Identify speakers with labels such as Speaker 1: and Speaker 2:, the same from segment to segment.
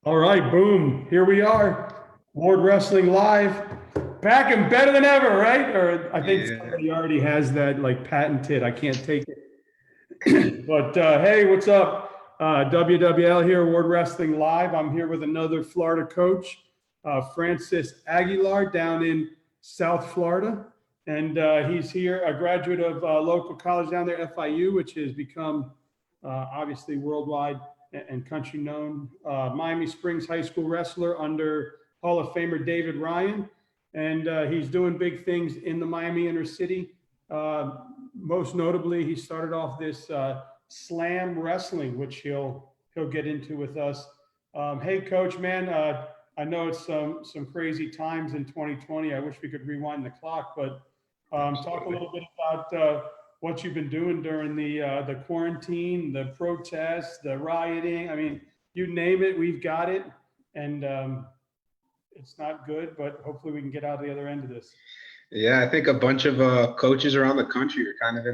Speaker 1: All right, boom. Here we are. Ward Wrestling Live. Back and better than ever, right? Or I think
Speaker 2: Yeah,
Speaker 1: somebody already has that like patented. I can't take it. But hey, what's up? WWL here, Ward Wrestling Live. I'm here with another Florida coach, Francis Aguilar down in South Florida. And he's here, a graduate of local college down there, FIU, which has become obviously worldwide and country known. Miami Springs High School wrestler under Hall of Famer David Ryan. And he's doing big things in the Miami inner city. Uh, Most notably, he started off this slam wrestling, which he'll get into with us. Hey, coach, man, I know it's some crazy times in 2020. I wish we could rewind the clock, but talk a
Speaker 2: absolutely.
Speaker 1: little bit about what you've been doing during the quarantine, the protests, the rioting. I mean, you name it, we've got it, and it's not good, but hopefully we can get out the other end of this.
Speaker 2: Yeah, I think a bunch of coaches around the country are kind of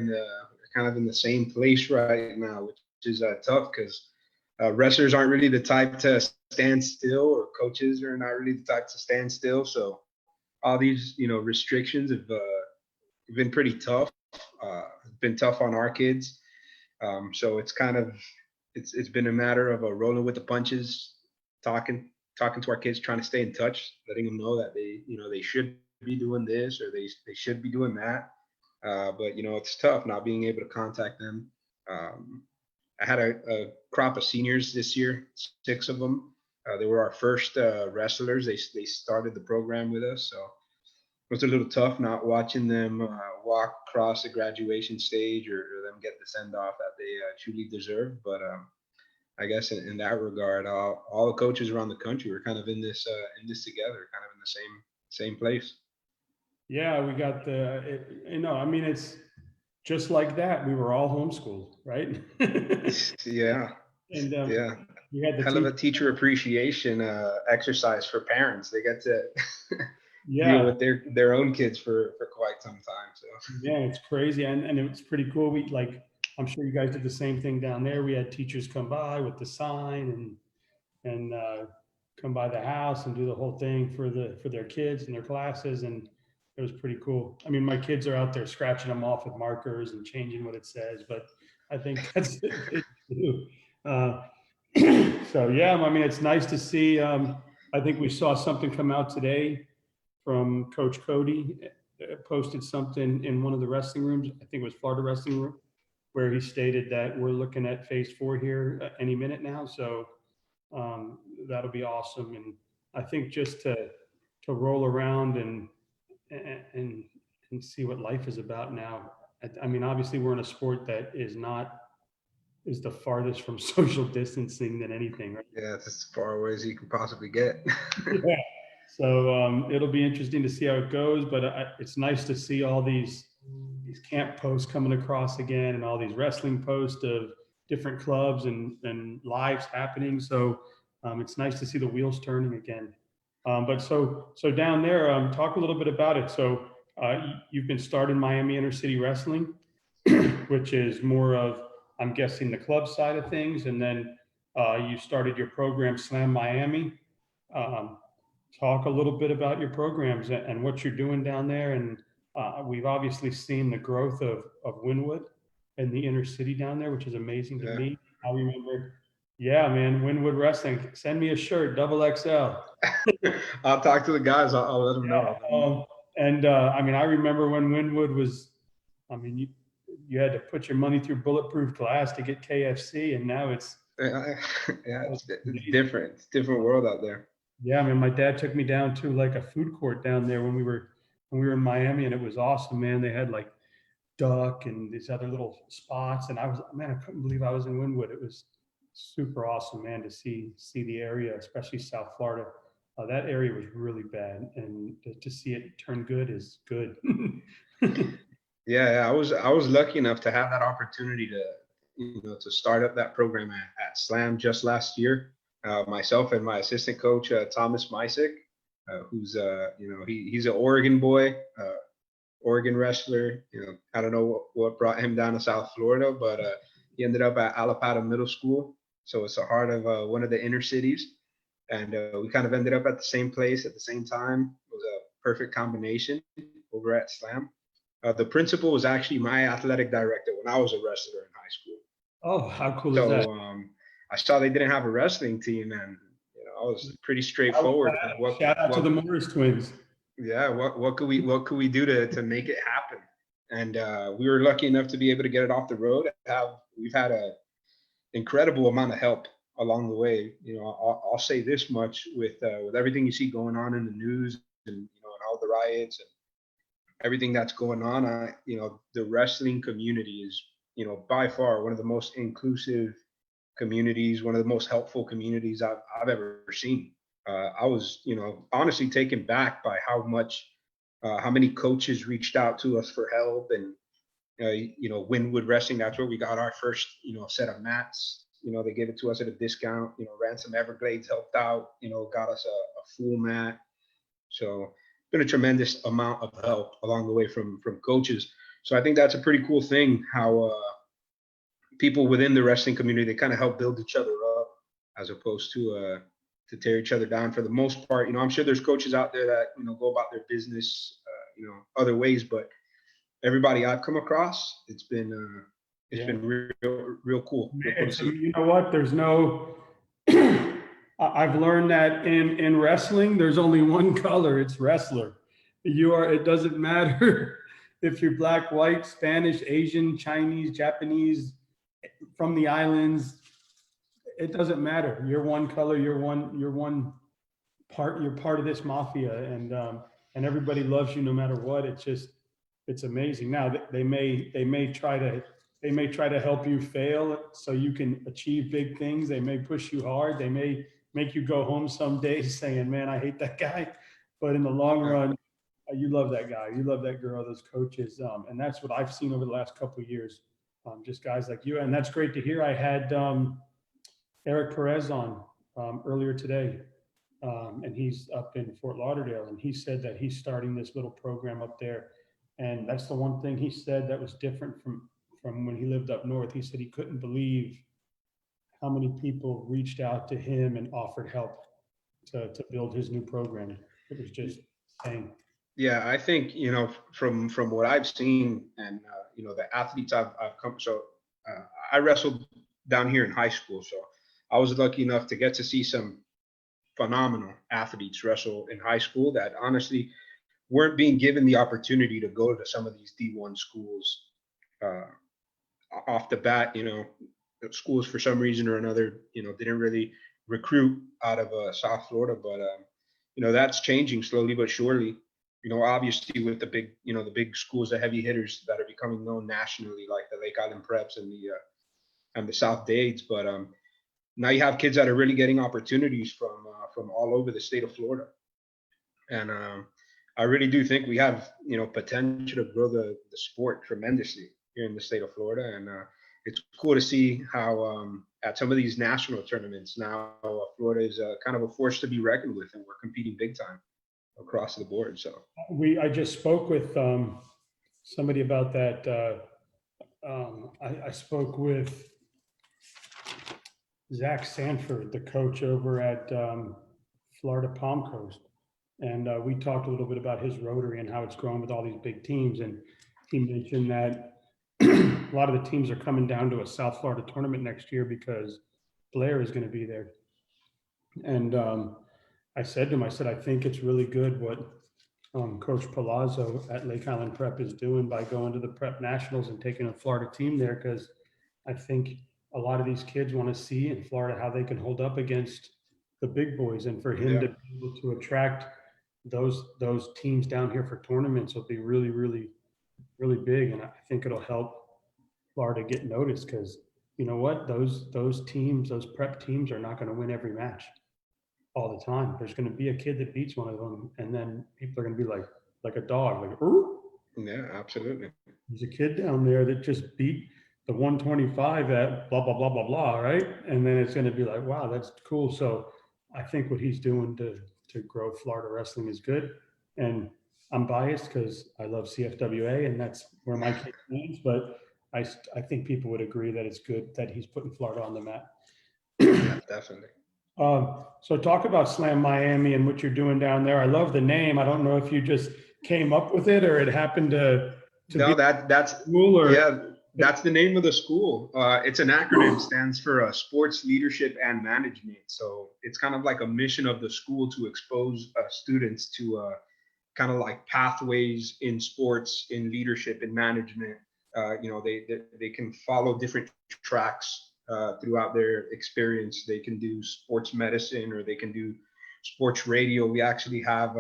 Speaker 2: in the same place right now, which is tough because wrestlers aren't really the type to stand still, or coaches are not really the type to stand still. So all these restrictions have been pretty tough. It's been tough on our kids. So it's been a matter of rolling with the punches, talking talking to our kids, trying to stay in touch, letting them know that they should be doing this, or they should be doing that. But it's tough not being able to contact them. Um, I had a crop of seniors this year, six of them. They were our first wrestlers. They started the program with us, so it was a little tough not watching them walk across the graduation stage, or them get the send off that they truly deserve. But I guess in that regard, all the coaches around the country were kind of in this together, kind of in the same place.
Speaker 1: Yeah, we got I mean, it's just like that. We were all homeschooled, right?
Speaker 2: Yeah,
Speaker 1: And
Speaker 2: yeah.
Speaker 1: we had the
Speaker 2: Hell of
Speaker 1: teacher.
Speaker 2: a teacher appreciation exercise for parents. They get to deal
Speaker 1: Yeah,
Speaker 2: with their own kids for quite some time. So
Speaker 1: yeah, it's crazy, and it's pretty cool. We like, I'm sure you guys did the same thing down there. We had teachers come by with the sign and come by the house and do the whole thing for their kids and their classes, and it was pretty cool. I mean, my kids are out there scratching them off with markers and changing what it says, but I think that's it too. Uh, so yeah, I mean, it's nice to see. I think we saw something come out today from Coach Cody. Posted something in one of the wrestling rooms. I think it was Florida Wrestling Room, where he stated that we're looking at phase four here any minute now. So um, that'll be awesome. And I think just to roll around and and see what life is about now. I mean, obviously, we're in a sport that is the farthest from social distancing than anything, right?
Speaker 2: yeah, it's as far away as you can possibly get.
Speaker 1: Yeah. So it'll be interesting to see how it goes, but it's nice to see all these camp posts coming across again, and all these wrestling posts of different clubs and lives happening. So it's nice to see the wheels turning again. But so down there, talk a little bit about it. So you've been starting Miami Inner City Wrestling, which is more of, I'm guessing, the club side of things, and then you started your program Slam Miami. Um, Talk a little bit about your programs and what you're doing down there. And we've obviously seen the growth of Wynwood and the inner city down there, which is amazing to
Speaker 2: Yeah.
Speaker 1: me. I remember, yeah, man, Wynwood Wrestling, send me a shirt, double XL.
Speaker 2: I'll talk to the guys. I'll let them know.
Speaker 1: Yeah.
Speaker 2: I'll let them know.
Speaker 1: And I mean, I remember when Wynwood was, I mean, you had to put your money through bulletproof glass to get KFC, and now
Speaker 2: Yeah, yeah,
Speaker 1: it's
Speaker 2: it's
Speaker 1: amazing.
Speaker 2: different. It's a different world out there.
Speaker 1: Yeah, I mean, my dad took me down to like a food court down there when we were in Miami, and it was awesome, man. They had like duck and these other little spots, and I was, man, I couldn't believe I was in Wynwood. It was super awesome, man, to see the area, especially South Florida. That area was really bad, and to see it turn good is good.
Speaker 2: Yeah, yeah, I was lucky enough to have that opportunity to start up that program at Slam just last year. Myself and my assistant coach Thomas Mysick, who's he's an Oregon boy, Oregon wrestler. I don't know what brought him down to South Florida, but he ended up at Alapata Middle School, so it's a heart of one of the inner cities. and we kind of ended up at the same place at the same time. It was a perfect combination over at Slam. The principal was actually my athletic director when I was a wrestler in high school.
Speaker 1: Oh, how cool is that?
Speaker 2: So I saw they didn't have a wrestling team, and I was pretty straightforward.
Speaker 1: Shout out to the Morris twins.
Speaker 2: Yeah, what could we do to make it happen? And we were lucky enough to be able to get it off the road. We've had a incredible amount of help along the way. I'll say this much with everything you see going on in the news and and all the riots and everything that's going on. The wrestling community is by far one of the most inclusive communities, one of the most helpful communities I've ever seen. I was, honestly taken back by how many coaches reached out to us for help, and Winwood Wrestling. That's where we got our first, set of mats. They gave it to us at a discount. Ransom Everglades helped out. Got us a full mat. So it's been a tremendous amount of help along the way from coaches. So I think that's a pretty cool thing how people within the wrestling community, they kind of help build each other up as opposed to tear each other down for the most part. I'm sure there's coaches out there that go about their business other ways, but everybody I've come across, it's been real cool.
Speaker 1: You know what? There's no. I've learned that in wrestling, there's only one color. It's wrestler. It doesn't matter if you're black, white, Spanish, Asian, Chinese, Japanese, from the islands. It doesn't matter. You're one color. You're one part. You're part of this mafia, and everybody loves you no matter what. It's amazing. Now they may try to help you fail so you can achieve big things. They may push you hard. They may make you go home some days saying, "Man, I hate that guy," but in the long run, you love that guy. You love that girl. Those coaches, and that's what I've seen over the last couple of years. Just guys like you, and that's great to hear. I had Eric Perez on earlier today, and he's up in Fort Lauderdale, and he said that he's starting this little program up there, and that's the one thing he said that was different from when he lived up north. He said he couldn't believe how many people reached out to him and offered help to build his new program. It was just insane.
Speaker 2: Yeah, I think from what I've seen, and the athletes I've come. So I wrestled down here in high school, so I was lucky enough to get to see some phenomenal athletes wrestle in high school that honestly weren't being given the opportunity to go to some of these D1 schools off the bat. Schools for some reason or another, didn't really recruit out of South Florida, but that's changing slowly but surely. Obviously with the big schools, the heavy hitters that are becoming known nationally, like the Lake Island Preps and the South Dades, but now you have kids that are really getting opportunities from all over the state of Florida, and I really do think we have potential to grow the sport tremendously here in the state of Florida, and it's cool to see how at some of these national tournaments now Florida is kind of a force to be reckoned with, and we're competing big time across the board. So
Speaker 1: I just spoke with somebody about that. I spoke with Zach Sanford, the coach over at Florida Palm Coast, and we talked a little bit about his Rotary and how it's grown with all these big teams. And he mentioned that a lot of the teams are coming down to a South Florida tournament next year because Blair is going to be there. And I said to him, I think it's really good what Coach Palazzo at Lake Island Prep is doing by going to the Prep Nationals and taking a Florida team there, because I think a lot of these kids want to see in Florida how they can hold up against the big boys, and for him to be able to attract those teams down here for tournaments will be really, really, really big. And I think it'll help Florida get noticed, because you know what, those teams, those prep teams are not going to win every match all the time. There's going to be a kid that beats one of them, and then people are going to be like a dog, like, ooh.
Speaker 2: Yeah, absolutely.
Speaker 1: There's a kid down there that just beat the 125 at blah, blah, blah, blah, blah, right? And then it's going to be like, wow, that's cool. So I think what he's doing to grow Florida wrestling is good. And I'm biased because I love CFWA, and that's where my kid is. But I think people would agree that it's good that he's putting Florida on the map.
Speaker 2: Yeah, definitely.
Speaker 1: So talk about Slam Miami and what you're doing down there. I love the name. I don't know if you just came up with it or it happened to be
Speaker 2: No, that's
Speaker 1: cool or
Speaker 2: yeah, that's the name of the school. It's an acronym, stands for Sports Leadership and Management. So it's kind of like a mission of the school to expose students to kind of like pathways in sports, in leadership, in management. They can follow different tracks throughout their experience. They can do sports medicine or they can do sports radio. We actually have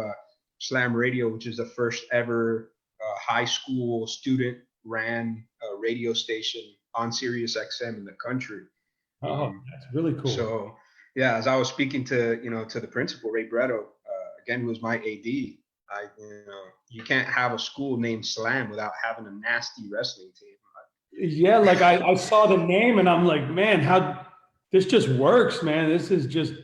Speaker 2: Slam Radio, which is the first ever high school student ran radio station on Sirius XM in the country.
Speaker 1: oh,
Speaker 2: Um,
Speaker 1: that's really cool.
Speaker 2: so yeah, as I was speaking to the principal, Ray Bretto, again, who was my AD, you can't have a school named Slam without having a nasty wrestling team.
Speaker 1: Yeah, like I saw the name and I'm like, man, how this just works, man. This is just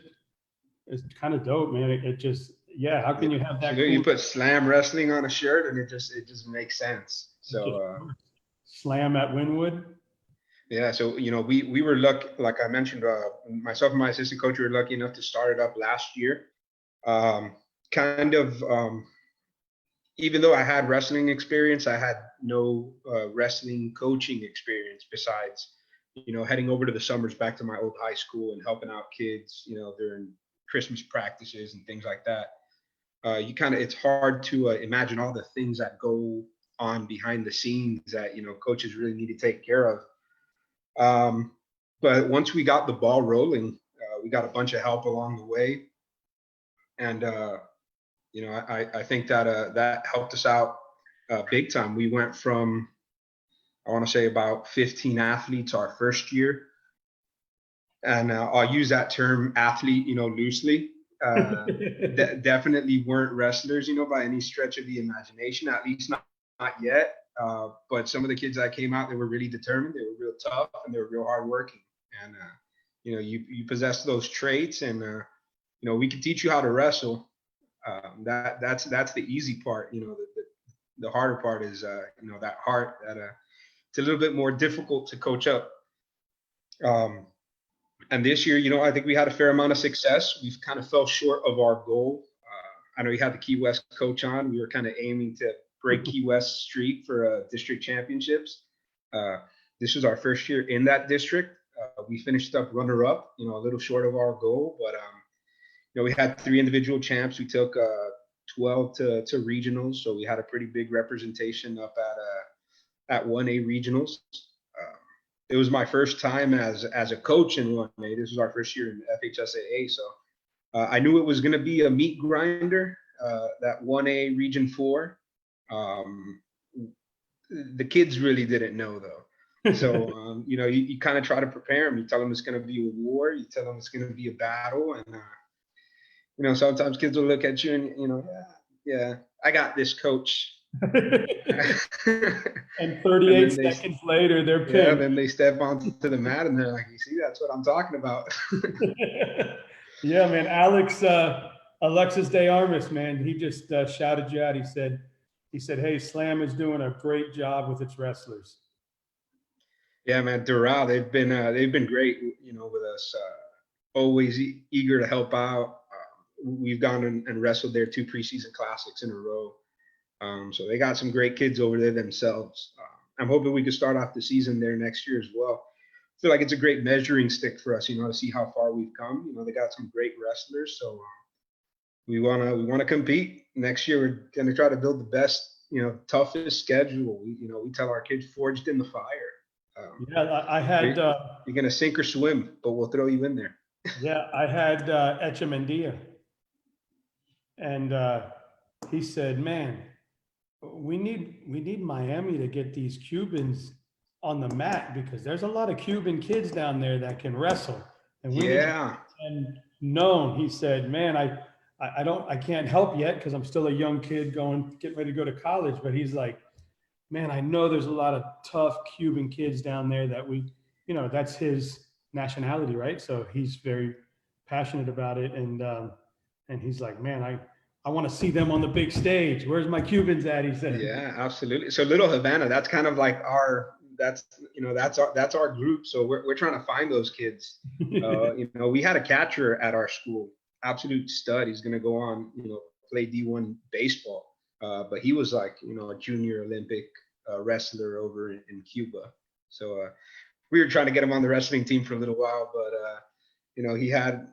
Speaker 1: it's kind of dope, man. It just yeah, how
Speaker 2: Yeah.
Speaker 1: can you have
Speaker 2: So
Speaker 1: that
Speaker 2: you
Speaker 1: cool
Speaker 2: put Slam Wrestling on a shirt, and it just makes sense.
Speaker 1: it just
Speaker 2: So
Speaker 1: works. Slam at Winwood?
Speaker 2: yeah, so we were lucky, like I mentioned, myself and my assistant coach were lucky enough to start it up last year. Um, kind of even though I had wrestling experience, I had no wrestling coaching experience besides, heading over to the summers back to my old high school and helping out kids, during Christmas practices and things like that. It's hard to imagine all the things that go on behind the scenes that, coaches really need to take care of. But once we got the ball rolling, we got a bunch of help along the way. And, I think that that helped us out big time. We went from, I want to say, about 15 athletes our first year. And I'll use that term athlete, loosely. Definitely weren't wrestlers, by any stretch of the imagination, at least not yet. But some of the kids that came out, they were really determined, they were real tough, and they were real hardworking. And, you possess those traits, and, we can teach you how to wrestle. That's the easy part. The harder part is that heart that it's a little bit more difficult to coach up. And this year, I think we had a fair amount of success. We've kind of fell short of our goal. I know we had the Key West coach on. We were kind of aiming to break Key West streak for district championships. This was our first year in that district. We finished up runner up, a little short of our goal, but we had 3 individual champs. We took 12 to regionals, so we had a pretty big representation up at 1A regionals. It was my first time as a coach in 1A. This was our first year in FHSAA, so I knew it was going to be a meat grinder. That 1A Region 4. The kids really didn't know though. So you kind of try to prepare them. You tell them it's going to be a war. You tell them it's going to be a battle, and sometimes kids will look at you and yeah, I got this, coach.
Speaker 1: And 38 seconds later, they're pinned.
Speaker 2: Yeah, then they step onto the mat and they're like, "You see, that's what I'm talking about."
Speaker 1: Yeah, man. Alexis De Armas, man, he just shouted you out. He said, "Hey, Slam is doing a great job with its wrestlers."
Speaker 2: Yeah, man, Doral, they've been great, with us. Always eager to help out. We've gone and wrestled their 2 preseason classics in a row. So they got some great kids over there themselves. I'm hoping we can start off the season there next year as well. I feel like it's a great measuring stick for us, to see how far we've come. They got some great wrestlers, so we wanna compete next year. We're gonna try to build the best, toughest schedule. We tell our kids, forged in the fire.
Speaker 1: Yeah, I had.
Speaker 2: You're gonna sink or swim, but we'll throw you in there.
Speaker 1: Yeah, I had Echemendia, and he said, "Man, we need Miami to get these Cubans on the mat because there's a lot of Cuban kids down there that can wrestle." And we and known, he said, "Man, I can't help yet because I'm still a young kid getting ready to go to college." But he's like, "Man, I know there's a lot of tough Cuban kids down there that that's his nationality, right? So he's very passionate about it, and he's like, man, I want to see them on the big stage. Where's my Cubans at?" He said.
Speaker 2: Yeah, absolutely. So Little Havana, that's kind of like that's that's our group. So we're trying to find those kids. We had a catcher at our school, absolute stud. He's going to go on, play D1 baseball. But he was like, a junior Olympic wrestler over in Cuba. So we were trying to get him on the wrestling team for a little while, but he had,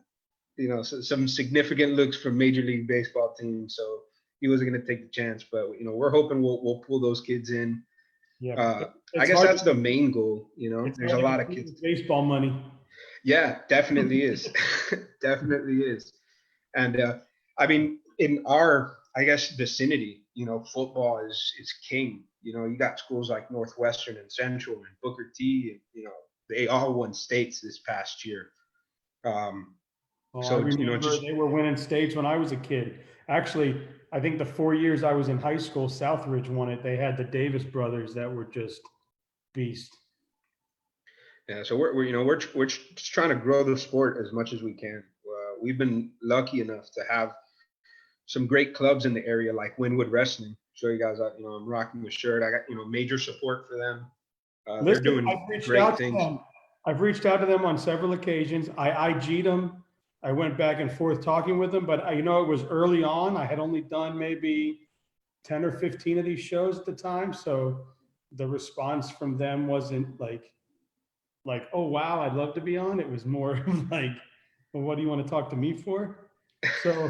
Speaker 2: some significant looks from Major League Baseball teams, so he wasn't going to take the chance. But we're hoping we'll pull those kids in.
Speaker 1: Yeah,
Speaker 2: I
Speaker 1: it's
Speaker 2: guess
Speaker 1: hard
Speaker 2: that's the main goal.
Speaker 1: it's
Speaker 2: There's a
Speaker 1: hard to
Speaker 2: lot of
Speaker 1: compete
Speaker 2: kids.
Speaker 1: with baseball money.
Speaker 2: Yeah, definitely is. Definitely is. And I mean, in our, I guess, vicinity, football is king. You got schools like Northwestern and Central and Booker T, and they all won states this past year.
Speaker 1: Oh, I
Speaker 2: So
Speaker 1: remember
Speaker 2: just
Speaker 1: they were winning states when I was a kid. Actually, I think the 4 years I was in high school, Southridge won it. They had the Davis brothers that were just beast.
Speaker 2: yeah. So we're just trying to grow the sport as much as we can. We've been lucky enough to have some great clubs in the area like Wynwood Wrestling. Show you guys out. I'm rocking the shirt. I got major support for them. They're
Speaker 1: Listen,
Speaker 2: doing
Speaker 1: I've reached
Speaker 2: great
Speaker 1: out to
Speaker 2: things.
Speaker 1: them. I've reached out to them on several occasions. I IG'd them. I went back and forth talking with them, but it was early on. I had only done maybe 10 or 15 of these shows at the time. So the response from them wasn't like, oh wow, I'd love to be on. It was more like, well, what do you want to talk to me for? So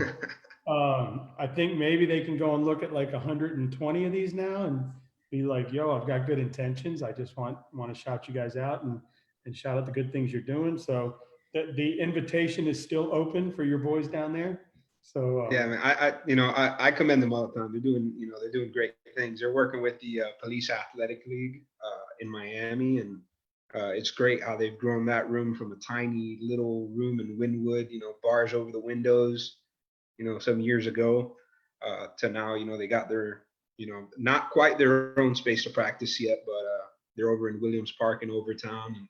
Speaker 1: I think maybe they can go and look at like 120 of these now and be like, yo, I've got good intentions. I just want to shout you guys out and shout out the good things you're doing. So the invitation is still open for your boys down there. So
Speaker 2: Yeah, man, I commend them all the time. They're doing great things. They're working with the Police Athletic League in Miami, and it's great how they've grown that room from a tiny little room in Wynwood, bars over the windows, some years ago, to now, they got their, not quite their own space to practice yet, but they're over in Williams Park in Overtown, and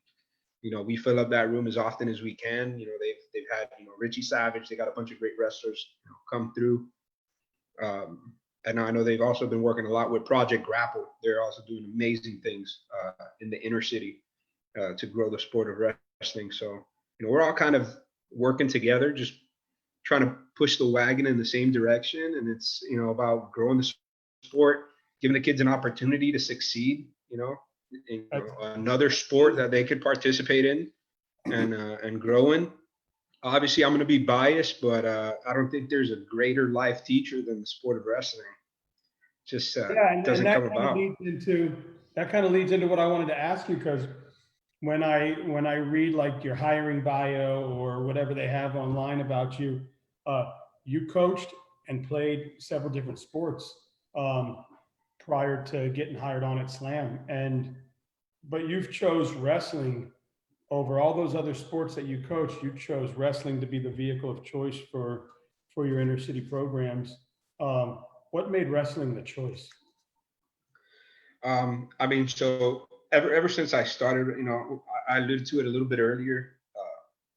Speaker 2: we fill up that room as often as we can. They've had, Richie Savage. They got a bunch of great wrestlers come through. And I know they've also been working a lot with Project Grapple. They're also doing amazing things in the inner city to grow the sport of wrestling. So, we're all kind of working together, just trying to push the wagon in the same direction. And it's, about growing the sport, giving the kids an opportunity to succeed, in another sport that they could participate in and grow in. Obviously, I'm going to be biased, but I don't think there's a greater life teacher than the sport of wrestling. Just
Speaker 1: yeah, and
Speaker 2: doesn't
Speaker 1: that
Speaker 2: come
Speaker 1: kind of
Speaker 2: about.
Speaker 1: leads into what I wanted to ask you, because when I read like your hiring bio or whatever they have online about you, you coached and played several different sports prior to getting hired on at Slam, but you've chose wrestling over all those other sports that you coached. You chose wrestling to be the vehicle of choice for your inner city programs. What made wrestling the choice?
Speaker 2: I mean, so ever since I started, I alluded to it a little bit earlier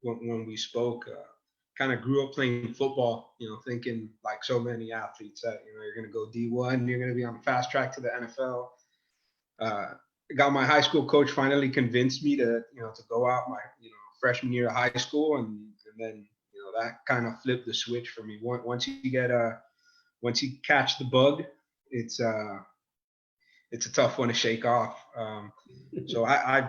Speaker 2: when we spoke. Kind of grew up playing football, thinking like so many athletes that you're going to go D1, you're going to be on the fast track to the NFL. Got my high school coach finally convinced me to go out my freshman year of high school, and then that kind of flipped the switch for me. Once you catch the bug, it's a tough one to shake off. So I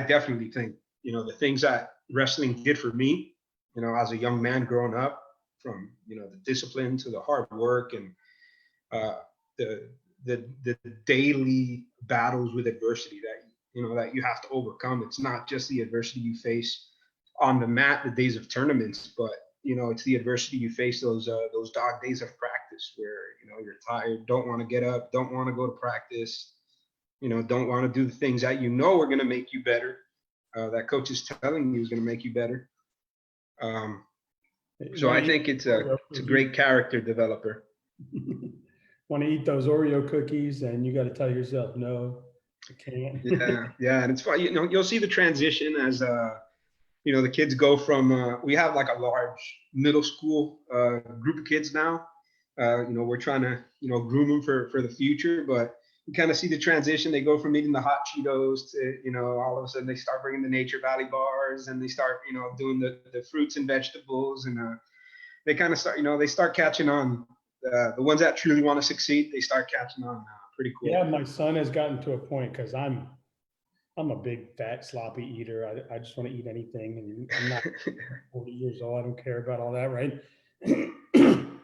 Speaker 2: definitely think the things that wrestling did for me, as a young man growing up, from the discipline to the hard work and the the daily battles with adversity that you have to overcome. It's not just the adversity you face on the mat the days of tournaments, but it's the adversity you face those dog days of practice where you're tired, don't want to get up, don't want to go to practice, don't want to do the things that are going to make you better, that coach is telling you is going to make you better. So I think it's a great character developer.
Speaker 1: Want to eat those Oreo cookies, and you got to tell yourself, no, I can't.
Speaker 2: Yeah, and it's fun. You'll see the transition as the kids go from. We have like a large middle school group of kids now. We're trying to groom them for the future, but you kind of see the transition. They go from eating the hot Cheetos to, all of a sudden they start bringing the Nature Valley bars, and they start, doing the fruits and vegetables, and they kind of start, they start catching on. The ones that truly want to succeed, they start catching on. Pretty cool.
Speaker 1: Yeah, my son has gotten to a point, because I'm a big fat sloppy eater. I just want to eat anything, and I'm not 40 years old. I don't care about all that, right?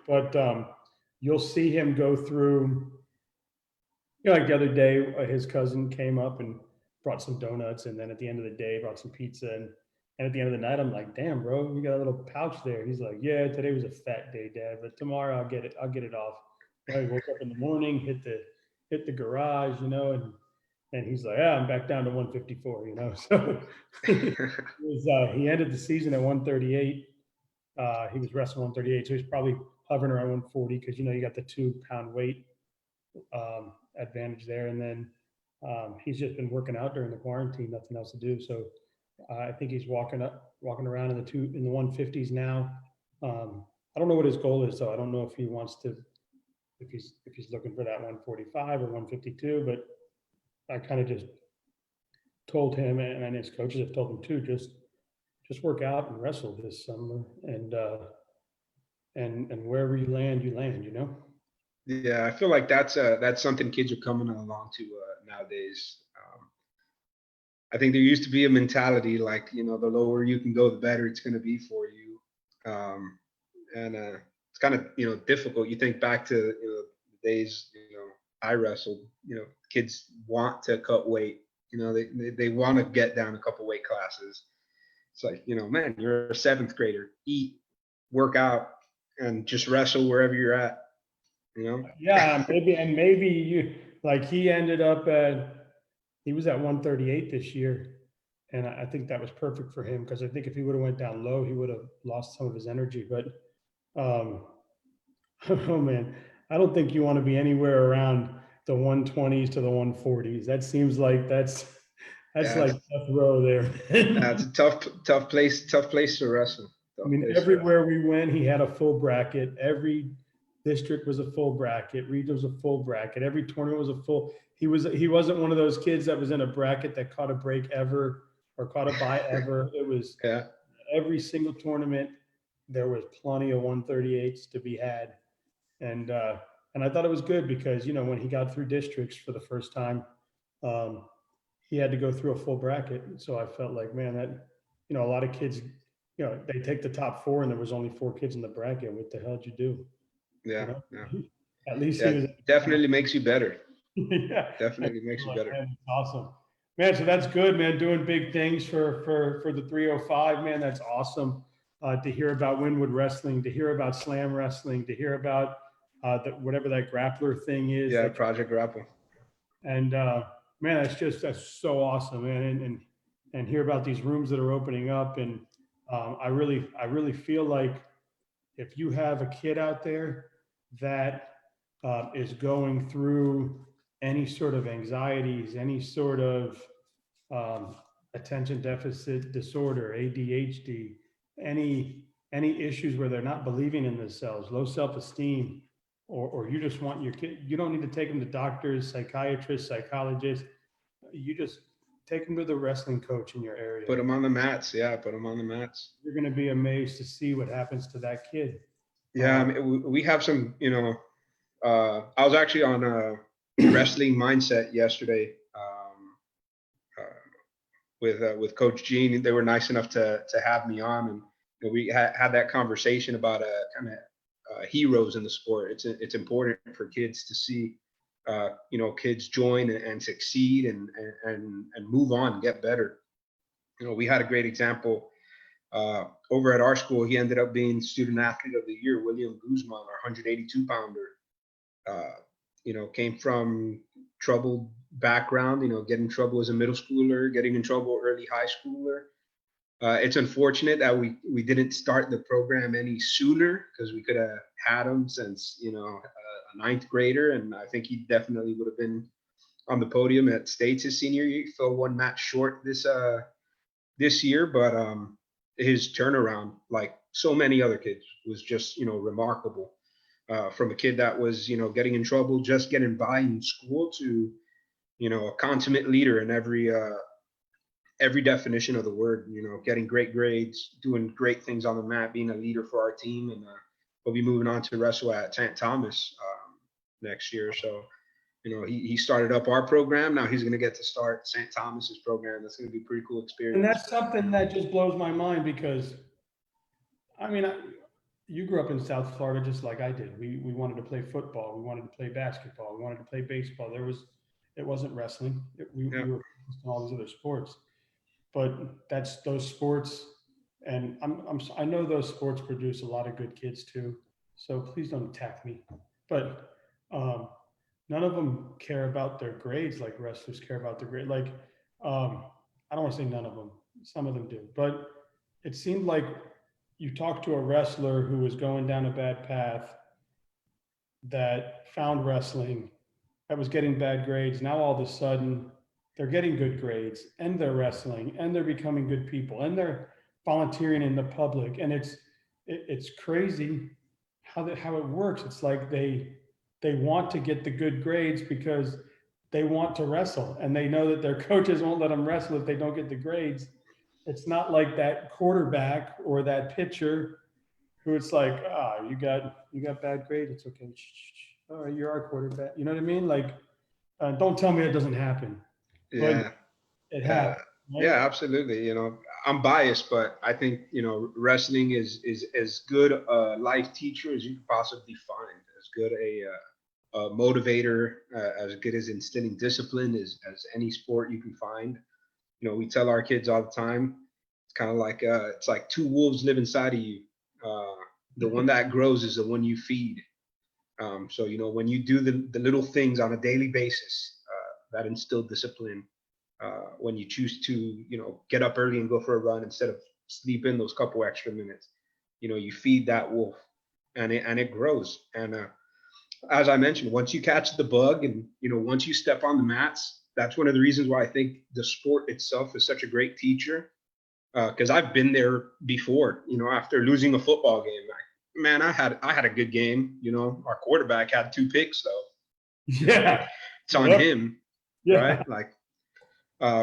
Speaker 1: But you'll see him go through. Like the other day, his cousin came up and brought some donuts, and then at the end of the day, brought some pizza. And at the end of the night, I'm like, "Damn, bro, you got a little pouch there." He's like, "Yeah, today was a fat day, Dad, but tomorrow I'll get it. I'll get it off." I woke up in the morning, hit the garage, and he's like, "Yeah, I'm back down to 154." So he ended the season at 138. He was wrestling 138, so he's probably hovering around 140, because you got the 2 pound weight advantage there. And then he's just been working out during the quarantine, nothing else to do. So I think he's walking around in the 150s now. I don't know what his goal is, though. I don't know if he wants to, if he's looking for that 145 or 152. But I kind of just told him, and his coaches have told him too, just work out and wrestle this summer, and wherever you land, you land.
Speaker 2: Yeah, I feel like that's something kids are coming along to nowadays. I think there used to be a mentality like, the lower you can go, the better it's going to be for you. And it's kind of, difficult. You think back to, the days, I wrestled, kids want to cut weight, they want to get down a couple weight classes. It's like, man, you're a 7th grader, eat, work out, and just wrestle wherever you're at.
Speaker 1: Yeah, maybe you, like, he ended up he was at 138 this year, and I think that was perfect for him, because I think if he would have went down low, he would have lost some of his energy. But oh man, I don't think you want to be anywhere around the 120s to the 140s. That seems like that's like death row there.
Speaker 2: That's a tough place to wrestle.
Speaker 1: I mean, everywhere we went, he had a full bracket. Every district was a full bracket. Region was a full bracket. Every tournament was a full. He wasn't one of those kids that was in a bracket that caught a break ever or caught a bye ever. It was every single tournament. There was plenty of 138s to be had, and I thought it was good, because when he got through districts for the first time, he had to go through a full bracket. So I felt like, man, that a lot of kids, they take the top 4, and there was only 4 kids in the bracket. What the hell did you do?
Speaker 2: Yeah.
Speaker 1: At least he was
Speaker 2: definitely makes you better.
Speaker 1: Yeah,
Speaker 2: definitely makes you better.
Speaker 1: Man, awesome, man. So that's good, man. Doing big things for the 305, man. That's awesome to hear about Wynwood Wrestling, to hear about Slam Wrestling, to hear about whatever that grappler thing is.
Speaker 2: Yeah, Project Grapple.
Speaker 1: And man, that's so awesome, man. And hear about these rooms that are opening up. And I really feel like if you have a kid out there that is going through any sort of anxieties, any sort of attention deficit disorder, ADHD, any issues where they're not believing in themselves, low self-esteem, or you just want your kid, you don't need to take them to doctors, psychiatrists, psychologists. You just take them to the wrestling coach in your area.
Speaker 2: Put them on the mats. Yeah, put them on the mats.
Speaker 1: You're going to be amazed to see what happens to that kid.
Speaker 2: Yeah, I mean, we have some, I was actually on a wrestling mindset yesterday with Coach Gene. They were nice enough to have me on, and we had that conversation about kind of heroes in the sport. It's important for kids to see, kids join and succeed and move on and get better. We had a great example over at our school. He ended up being student athlete of the year, William Guzman, our 182-pounder. Came from troubled background, getting in trouble as a middle schooler, getting in trouble early high schooler. It's unfortunate that we didn't start the program any sooner, because we could have had him since, a 9th grader. And I think he definitely would have been on the podium at States his senior year. He fell 1 match short this year, but his turnaround, like so many other kids, was just, remarkable. from a kid that was, getting in trouble, just getting by in school to, a consummate leader in every definition of the word, getting great grades, doing great things on the mat, being a leader for our team. And we'll be moving on to wrestle at St. Thomas next year. So, he started up our program. Now he's going to get to start St. Thomas's program. That's going to be a pretty cool experience.
Speaker 1: And that's something that just blows my mind because, I mean, you grew up in South Florida just like I did. We wanted to play football. We wanted to play basketball. We wanted to play baseball. It wasn't wrestling. We were focused on all these other sports. But that's those sports, and I know those sports produce a lot of good kids too. So please don't attack me. But none of them care about their grades like wrestlers care about their grade. Like I don't want to say none of them. Some of them do. But it seemed like you talked to a wrestler who was going down a bad path that found wrestling, that was getting bad grades. Now all of a sudden they're getting good grades and they're wrestling and they're becoming good people and they're volunteering in the public. And it's crazy how it works. It's like they want to get the good grades because they want to wrestle and they know that their coaches won't let them wrestle if they don't get the grades. It's not like that quarterback or that pitcher who it's like, you got bad grades. It's okay. All right, you're our quarterback. You know what I mean? Like, don't tell me it doesn't happen.
Speaker 2: Yeah.
Speaker 1: But it happens. Right?
Speaker 2: Yeah, absolutely. I'm biased, but I think, wrestling is as good a life teacher as you could possibly find, as good a motivator, as good as instilling discipline as any sport you can find. We tell our kids all the time, it's kind of like, it's like two wolves live inside of you. The one that grows is the one you feed. So, when you do the little things on a daily basis, that instill discipline, when you choose to, get up early and go for a run instead of sleep in those couple extra minutes, you feed that wolf and it grows. And as I mentioned, once you catch the bug and, once you step on the mats, that's one of the reasons why I think the sport itself is such a great teacher. Because I've been there before, after losing a football game, man, I had a good game. Our quarterback had 2 picks though.
Speaker 1: Yeah.
Speaker 2: It's on him.
Speaker 1: Yeah.
Speaker 2: Right. Like,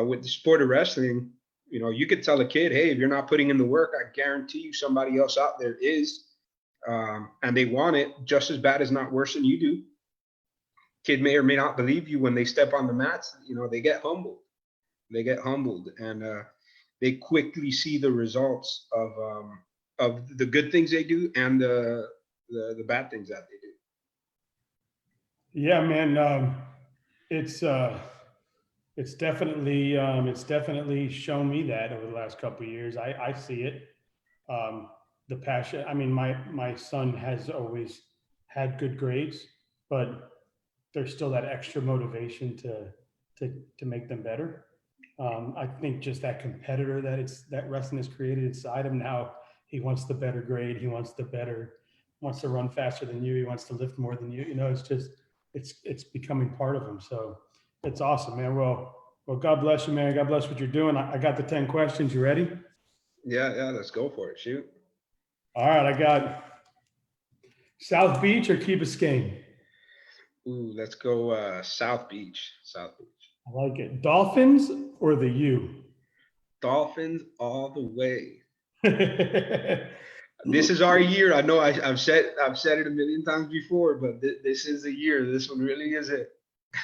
Speaker 2: with the sport of wrestling, you could tell a kid, hey, if you're not putting in the work, I guarantee you somebody else out there is, and they want it just as bad as not worse than you do. Kid may or may not believe you when they step on the mats. They get humbled. And they quickly see the results of the good things they do and the bad things that they do.
Speaker 1: Yeah, man. It's definitely shown me that over the last couple of years. I see it. The passion. I mean, my son has always had good grades, but there's still that extra motivation to make them better. I think just that competitor that wrestling has created inside him. Now he wants the better grade. He wants wants to run faster than you. He wants to lift more than you. It's becoming part of him. So it's awesome, man. Well, God bless you, man. God bless what you're doing. I got the 10 questions. You ready?
Speaker 2: Yeah. Let's go for it. Shoot.
Speaker 1: All right. I got South Beach or Key Biscayne.
Speaker 2: Ooh, let's go South Beach.
Speaker 1: I like it. Dolphins or the U?
Speaker 2: Dolphins all the way. This is our year. I know I've said it a million times before, but this is the year. This one really is it.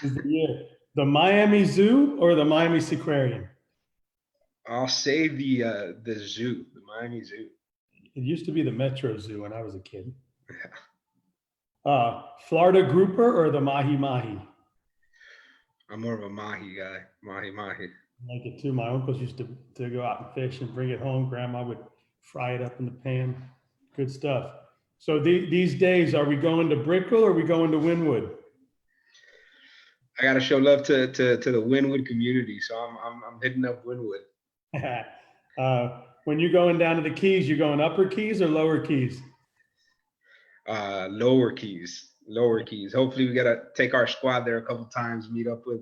Speaker 1: This is the year. The Miami Zoo or the Miami Seaquarium?
Speaker 2: I'll say the zoo, the Miami Zoo.
Speaker 1: It used to be the Metro Zoo when I was a kid. Florida Grouper or the Mahi Mahi?
Speaker 2: I'm more of a mahi guy. Mahi.
Speaker 1: I like it too. My uncles used to go out and fish and bring it home. Grandma would fry it up in the pan. Good stuff. So these days, are we going to Brickell or are we going to Wynwood?
Speaker 2: I got to show love to the Wynwood community, so I'm hitting up Wynwood.
Speaker 1: When you're going down to the Keys, you're going upper Keys or lower Keys?
Speaker 2: Lower Keys. Hopefully we got to take our squad there a couple times, meet up with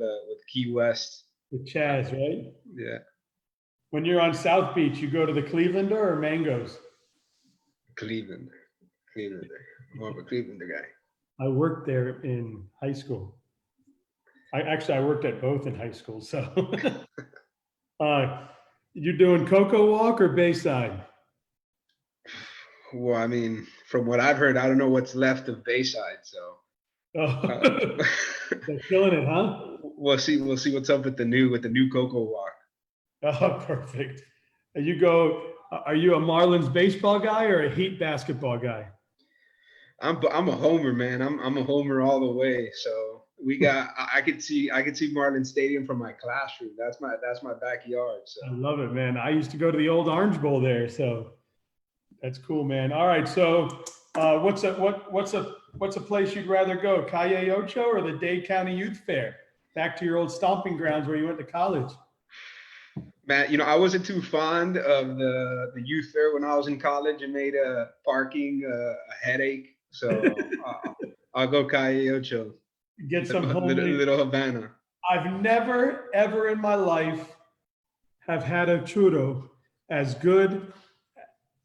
Speaker 2: Key West.
Speaker 1: With Chaz, right?
Speaker 2: Yeah.
Speaker 1: When you're on South Beach, you go to the Clevelander or Mangoes?
Speaker 2: Cleveland. Clevelander. More of a Clevelander guy.
Speaker 1: I worked there in high school. I worked at both in high school. So, you doing Cocoa Walk or Bayside?
Speaker 2: Well, I mean, from what I've heard, I don't know what's left of Bayside. So
Speaker 1: Oh,
Speaker 2: uh,
Speaker 1: they're killing it, huh?
Speaker 2: we'll see. We'll see what's up with the new Cocoa Walk.
Speaker 1: Oh, perfect. Are you a Marlins baseball guy or a Heat basketball guy?
Speaker 2: I'm a homer, man. I'm a homer all the way. So I could see Marlin Stadium from my classroom. That's my backyard. So
Speaker 1: I love it, man. I used to go to the old Orange Bowl there, so that's cool, man. All right, so what's a place you'd rather go, Calle Ocho or the Dade County Youth Fair? Back to your old stomping grounds where you went to college.
Speaker 2: man, I wasn't too fond of the youth fair when I was in college. It made parking a headache. So I'll go Calle Ocho,
Speaker 1: Get some homemade.
Speaker 2: little Havana.
Speaker 1: I've never ever in my life have had a churro as good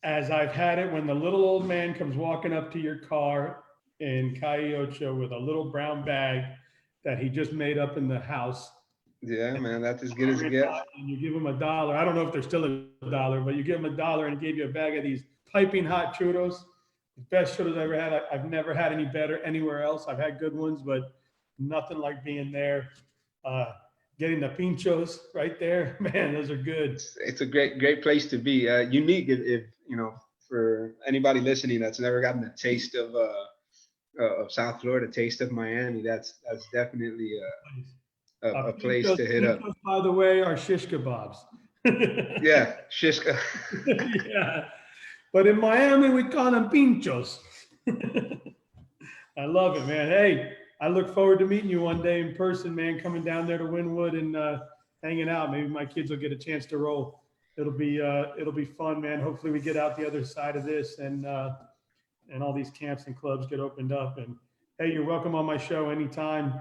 Speaker 1: as I've had it when the little old man comes walking up to your car in Calle Ocho with a little brown bag that he just made up in the house.
Speaker 2: Yeah, man, that's as good as it gets.
Speaker 1: And you give him $1. I don't know if there's still $1, but you give him $1 and gave you a bag of these piping hot churros. The best churros I've ever had. I've never had any better anywhere else. I've had good ones, but nothing like being there. Getting the pinchos right there, man, those are good.
Speaker 2: It's a great place to be. Unique if for anybody listening that's never gotten a taste of South Florida, taste of Miami. That's definitely a place
Speaker 1: Pinchos,
Speaker 2: to hit up.
Speaker 1: by the way, are shish kebabs.
Speaker 2: Yeah, Shishka.
Speaker 1: Yeah, but in Miami we call them pinchos. I love it, man. Hey, I look forward to meeting you one day in person, man. Coming down there to Wynwood and hanging out. Maybe my kids will get a chance to roll. It'll be fun, man. Hopefully we get out the other side of this and all these camps and clubs get opened up. And hey, you're welcome on my show anytime.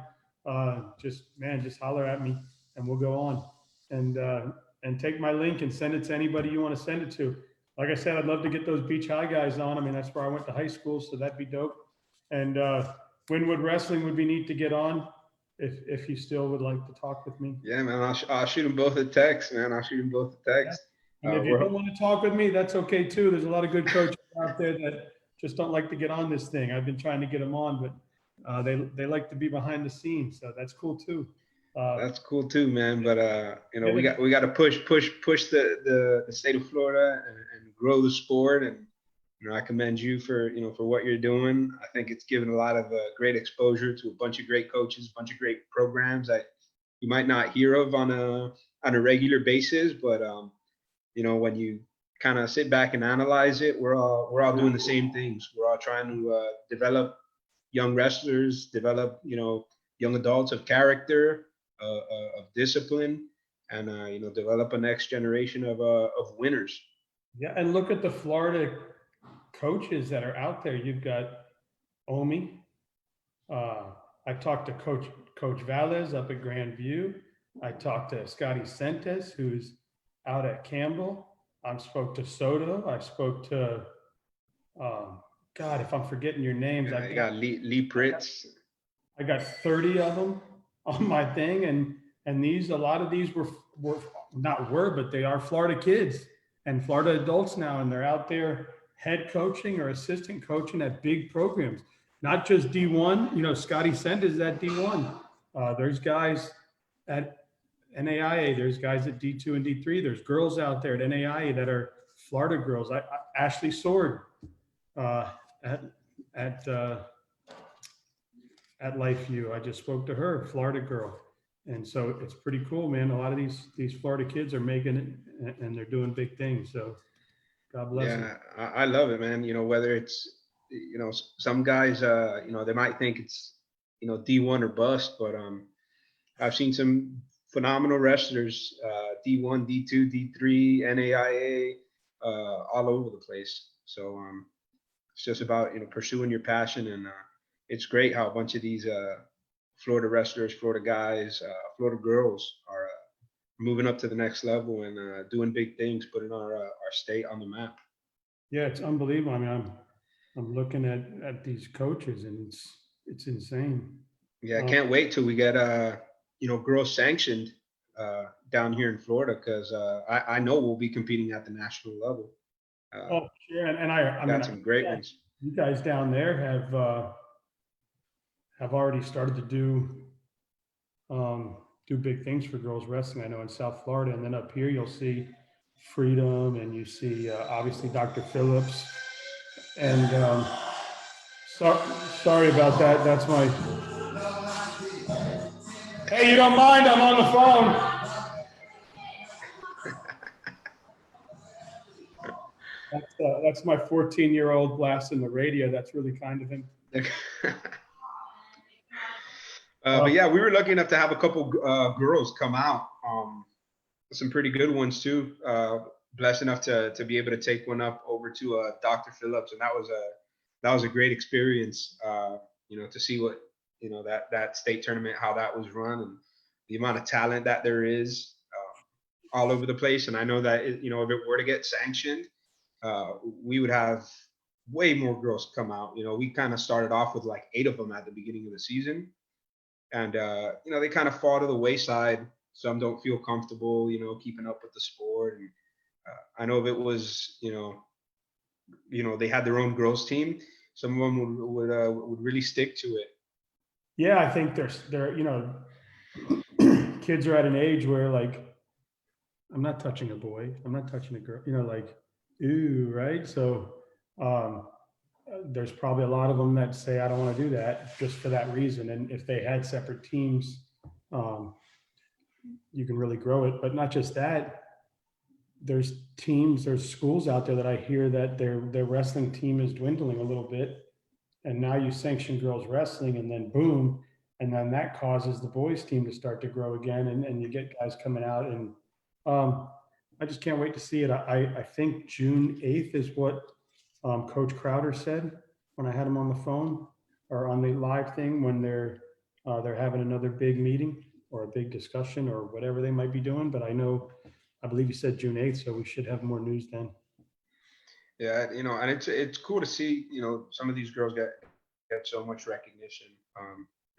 Speaker 1: Just holler at me and we'll go on and take my link and send it to anybody you want to send it to. Like I said, I'd love to get those Beach High guys on. I mean, that's where I went to high school, so that'd be dope. And Wynwood Wrestling would be neat to get on if you still would like to talk with me.
Speaker 2: Yeah, man, I'll shoot them both a text, man. I'll shoot them both a text.
Speaker 1: And if you don't want to talk with me, that's okay too. There's a lot of good coaches out there that just don't like to get on this thing. I've been trying to get them on, but they like to be behind the scenes, so that's cool too.
Speaker 2: That's cool too, man. But we got to push the state of Florida and grow the sport. And I commend you for what you're doing. I think it's given a lot of great exposure to a bunch of great coaches, a bunch of great programs that you might not hear of on a regular basis. But when you kind of sit back and analyze it, we're all doing the same things. We're all trying to develop young wrestlers, develop young adults of character, of discipline, and develop a next generation of winners.
Speaker 1: Yeah, and look at the Florida coaches that are out there. You've got Omi. I talked to Coach Valles up at Grand View. I talked to Scotty Sentes, who's out at Campbell. I spoke to Soto. I spoke to God, if I'm forgetting your names.
Speaker 2: Yeah, I got Lee Pritz.
Speaker 1: I got 30 of them on my thing, and a lot of these were but they are Florida kids and Florida adults now, and they're out there head coaching or assistant coaching at big programs, not just D1. Scotty Sent is at D1. There's guys at NAIA. There's guys at D2 and D3. There's girls out there at NAIA that are Florida girls. Ashley Sword at Lakeview. I just spoke to her, Florida girl. And so it's pretty cool, man. A lot of these Florida kids are making it and they're doing big things. So God bless them.
Speaker 2: Yeah, I love it, man. Whether it's, some guys, they might think it's, D1 or bust, but I've seen some phenomenal wrestlers, D1, D2, D3, NAIA, all over the place. So it's just about, pursuing your passion. And it's great how a bunch of these Florida wrestlers, Florida guys, Florida girls are moving up to the next level and doing big things, putting our state on the map.
Speaker 1: Yeah, it's unbelievable. I mean, I'm looking at these coaches, and it's insane.
Speaker 2: Yeah, I
Speaker 1: Um,
Speaker 2: can't wait till we get girls sanctioned down here in Florida because I know we'll be competing at the national level. Uh,
Speaker 1: oh, sure. And I mean,
Speaker 2: got some great ones.
Speaker 1: you guys down there have already started to do big things for girls wrestling. I know in South Florida, and then up here you'll see Freedom, and you see obviously Dr. Phillips. And so, sorry about that. That's my. Hey, you don't mind? I'm on the phone. That's my 14-year-old blasting the radio. That's really kind of him.
Speaker 2: But yeah, we were lucky enough to have a couple girls come out. Some pretty good ones too. Blessed enough to be able to take one up over to Dr. Phillips, and that was a great experience. To see what that state tournament, how that was run, and the amount of talent that there is all over the place. And I know that if it were to get sanctioned, we would have way more girls come out. We kind of started off with like 8 of them at the beginning of the season, and they kind of fall to the wayside. Some don't feel comfortable, keeping up with the sport. And I know if it was, they had their own girls team, some of them would really stick to it.
Speaker 1: Yeah, I think they're kids are at an age where like, I'm not touching a boy, I'm not touching a girl, like, ooh, right? So there's probably a lot of them that say I don't want to do that just for that reason. And if they had separate teams, you can really grow it. But not just that, there's schools out there that I hear that their wrestling team is dwindling a little bit, and now you sanction girls wrestling, and then boom, and then that causes the boys team to start to grow again, and you get guys coming out. And I just can't wait to see it. I think June 8th is what Coach Crowder said when I had him on the phone or on the live thing, when they're having another big meeting or a big discussion or whatever they might be doing. But I believe you said June 8th, so we should have more news then.
Speaker 2: Yeah, and it's cool to see, some of these girls get so much recognition.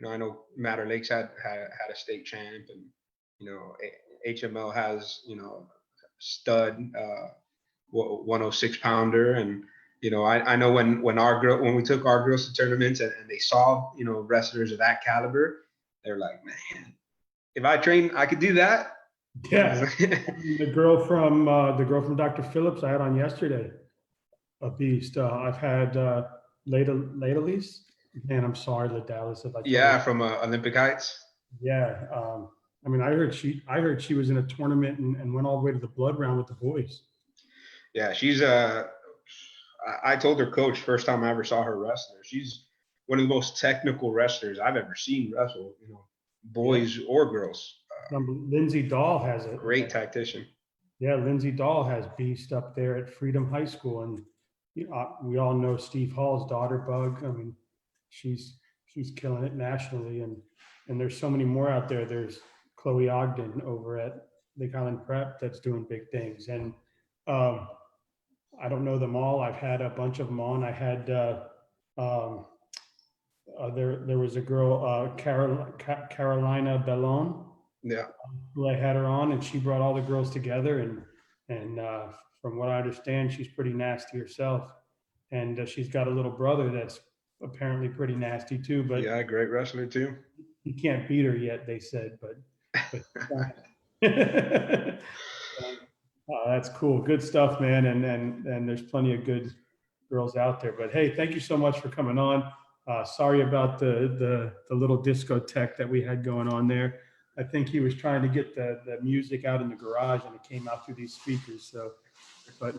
Speaker 2: I know Matter Lakes had a state champ, and HML has stud 106 pounder, and I know when we took our girls to tournaments and they saw wrestlers of that caliber, they're like, man, if I train, I could do that.
Speaker 1: Yeah, the girl from Dr. Phillips I had on yesterday, a beast. I've had Ladalise. Man, I'm sorry, Ladalis, if I
Speaker 2: yeah, from Olympic Heights.
Speaker 1: Yeah, I mean, I heard she was in a tournament and went all the way to the blood round with the boys.
Speaker 2: Yeah, she's I told her coach first time I ever saw her wrestler, she's one of the most technical wrestlers I've ever seen wrestle. Boys or girls.
Speaker 1: Lindsay Dahl has a
Speaker 2: great tactician.
Speaker 1: Yeah, Lindsay Dahl has beast up there at Freedom High School, and we all know Steve Hall's daughter, Bug. I mean, she's killing it nationally, and there's so many more out there. There's Chloe Ogden over at Lake Island Prep that's doing big things, and I don't know them all. I've had a bunch of them on. I had there was a girl, Carolina Bellon.
Speaker 2: Yeah.
Speaker 1: Who I had her on, and she brought all the girls together, and from what I understand, she's pretty nasty herself, and she's got a little brother that's apparently pretty nasty too. But
Speaker 2: yeah, great wrestler too.
Speaker 1: He can't beat her yet, they said, but that's cool. Good stuff, man. And there's plenty of good girls out there. But hey, thank you so much for coming on. Sorry about the little discotheque that we had going on there. I think he was trying to get the music out in the garage, and it came out through these speakers. So, but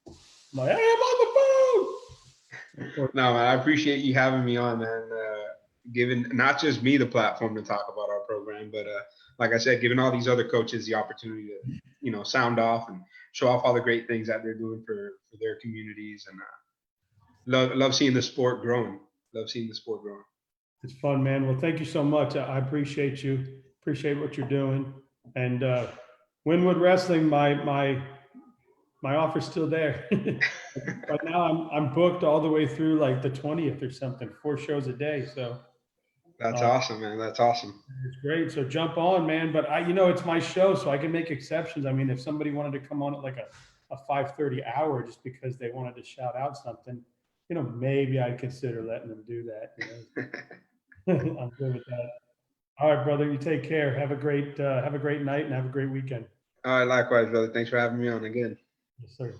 Speaker 1: I'm like, hey, I'm on the phone.
Speaker 2: No, man, I appreciate you having me on, man. Giving not just me the platform to talk about our program, but like I said, giving all these other coaches the opportunity to, sound off and show off all the great things that they're doing for their communities. And love seeing the sport growing. Love seeing the sport growing.
Speaker 1: It's fun, man. Well, thank you so much. I appreciate you. Appreciate what you're doing. And Winwood Wrestling, my my offer's still there. But now I'm booked all the way through like the 20th or something, 4 shows a day. So
Speaker 2: That's
Speaker 1: uh,
Speaker 2: awesome, man. That's awesome.
Speaker 1: it's great. So jump on, man. But it's my show, so I can make exceptions. I mean, if somebody wanted to come on at like a 5:30 hour just because they wanted to shout out something, maybe I'd consider letting them do that. I'm good with that. All right, brother. You take care. Have a great night and have a great weekend.
Speaker 2: All right, likewise, brother. Thanks for having me on again.
Speaker 1: Yes, sir.